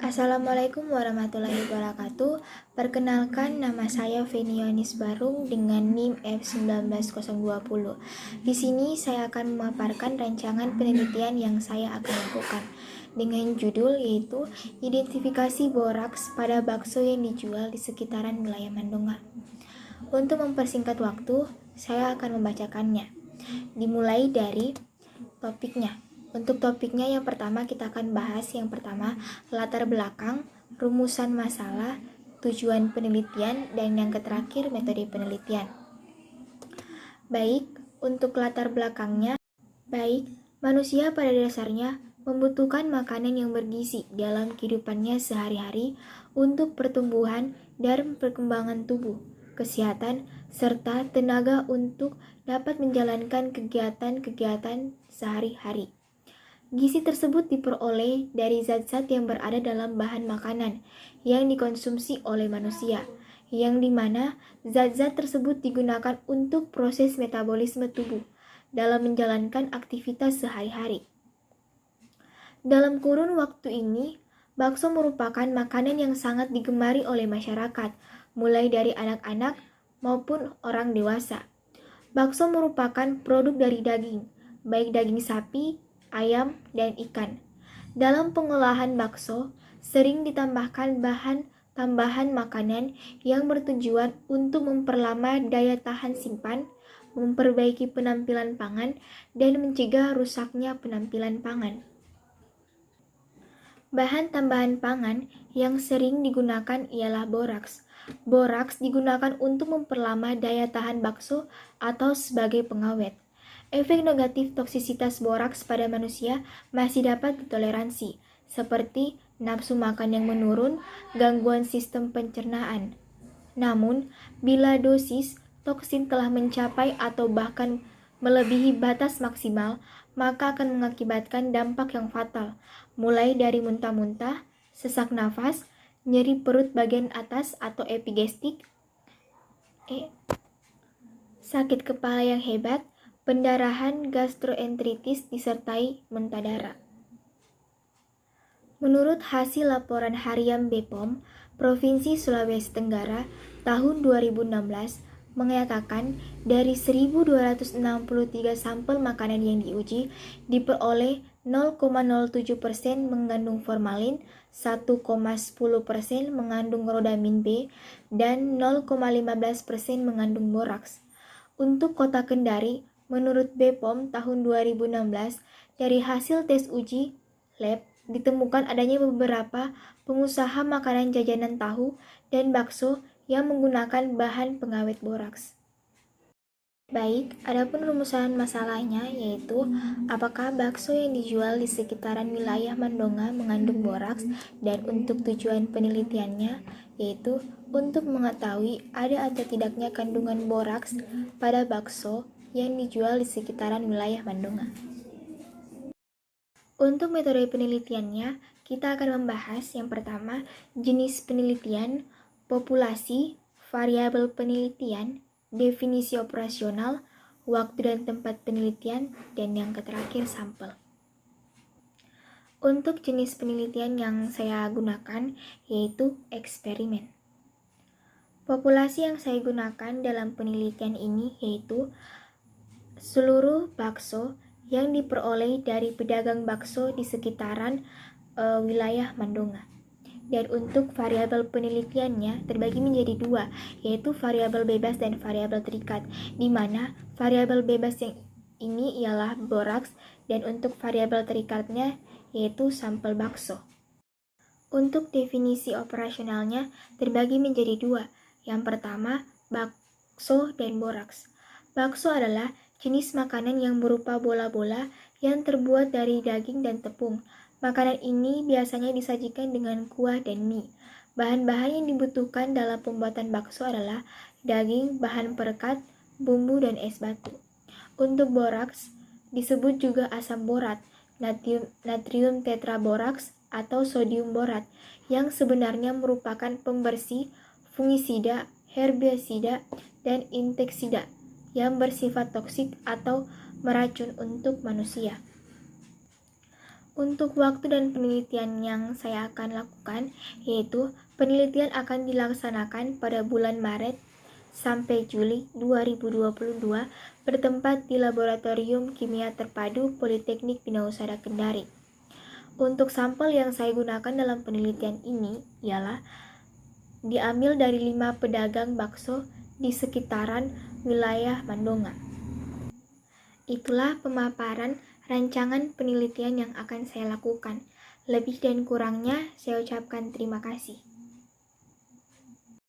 Assalamualaikum warahmatullahi wabarakatuh. Perkenalkan, nama saya Venionis Barung dengan NIM F19020. Di sini saya akan memaparkan rancangan penelitian yang saya akan lakukan dengan judul yaitu identifikasi boraks pada bakso yang dijual di sekitaran wilayah Mandonga. Untuk mempersingkat waktu, saya akan membacakannya. Dimulai dari topiknya. Untuk topiknya yang pertama kita akan bahas yang pertama latar belakang, rumusan masalah, tujuan penelitian, dan yang terakhir metode penelitian. Baik, untuk latar belakangnya, manusia pada dasarnya membutuhkan makanan yang bergizi dalam kehidupannya sehari-hari untuk pertumbuhan dan perkembangan tubuh, kesehatan, serta tenaga untuk dapat menjalankan kegiatan-kegiatan sehari-hari. Gizi tersebut diperoleh dari zat-zat yang berada dalam bahan makanan yang dikonsumsi oleh manusia, yang dimana zat-zat tersebut digunakan untuk proses metabolisme tubuh dalam menjalankan aktivitas sehari-hari. Dalam kurun waktu ini, bakso merupakan makanan yang sangat digemari oleh masyarakat, mulai dari anak-anak maupun orang dewasa. Bakso merupakan produk dari daging, baik daging sapi, ayam, dan ikan. Dalam pengolahan bakso, sering ditambahkan bahan tambahan makanan yang bertujuan untuk memperlama daya tahan simpan, memperbaiki penampilan pangan, dan mencegah rusaknya penampilan pangan. Bahan tambahan pangan yang sering digunakan ialah boraks. Boraks digunakan untuk memperlama daya tahan bakso atau sebagai pengawet. Efek negatif toksisitas boraks pada manusia masih dapat ditoleransi, seperti nafsu makan yang menurun, gangguan sistem pencernaan. Namun, bila dosis toksin telah mencapai atau bahkan melebihi batas maksimal, maka akan mengakibatkan dampak yang fatal, mulai dari muntah-muntah, sesak nafas, nyeri perut bagian atas atau epigestik, sakit kepala yang hebat, pendarahan, gastroenteritis disertai muntah darah. Menurut hasil laporan harian BPOM Provinsi Sulawesi Tenggara tahun 2016 menyatakan dari 1.263 sampel makanan yang diuji diperoleh 0,07% mengandung formalin, 1,10% mengandung rodamin B, dan 0,15% mengandung boraks. Untuk Kota Kendari, menurut BPOM tahun 2016, dari hasil tes uji lab ditemukan adanya beberapa pengusaha makanan jajanan tahu dan bakso yang menggunakan bahan pengawet boraks. Baik, adapun rumusan masalahnya yaitu apakah bakso yang dijual di sekitaran wilayah Mandonga mengandung boraks, dan untuk tujuan penelitiannya yaitu untuk mengetahui ada atau tidaknya kandungan boraks pada bakso yang dijual di sekitaran wilayah Mandonga. Untuk metode penelitiannya, kita akan membahas yang pertama jenis penelitian, populasi, variabel penelitian, definisi operasional, waktu dan tempat penelitian, dan yang terakhir sampel. Untuk jenis penelitian yang saya gunakan yaitu eksperimen. Populasi yang saya gunakan dalam penelitian ini yaitu seluruh bakso yang diperoleh dari pedagang bakso di sekitaran wilayah Mandonga. Dan untuk variabel penelitiannya terbagi menjadi dua, yaitu variabel bebas dan variabel terikat, di mana variabel bebas yang ini ialah boraks dan untuk variabel terikatnya yaitu sampel bakso. Untuk definisi operasionalnya terbagi menjadi dua. Yang pertama, bakso dan boraks. Bakso adalah jenis makanan yang berupa bola-bola yang terbuat dari daging dan tepung. Makanan ini biasanya disajikan dengan kuah dan mie. Bahan-bahan yang dibutuhkan dalam pembuatan bakso adalah daging, bahan perekat, bumbu, dan es batu. Untuk boraks, disebut juga asam borat, natrium tetraboraks, atau sodium borat, yang sebenarnya merupakan pembersih, fungisida, herbisida, dan inseksida yang bersifat toksik atau meracun untuk manusia. Untuk waktu dan penelitian yang saya akan lakukan, yaitu penelitian akan dilaksanakan pada bulan Maret sampai Juli 2022 bertempat di Laboratorium Kimia Terpadu Politeknik Bina Husada Kendari. Untuk sampel yang saya gunakan dalam penelitian ini ialah diambil dari 5 pedagang bakso di sekitaran wilayah Mandonga. Itulah pemaparan rancangan penelitian yang akan saya lakukan. Lebih dan kurangnya saya ucapkan terima kasih.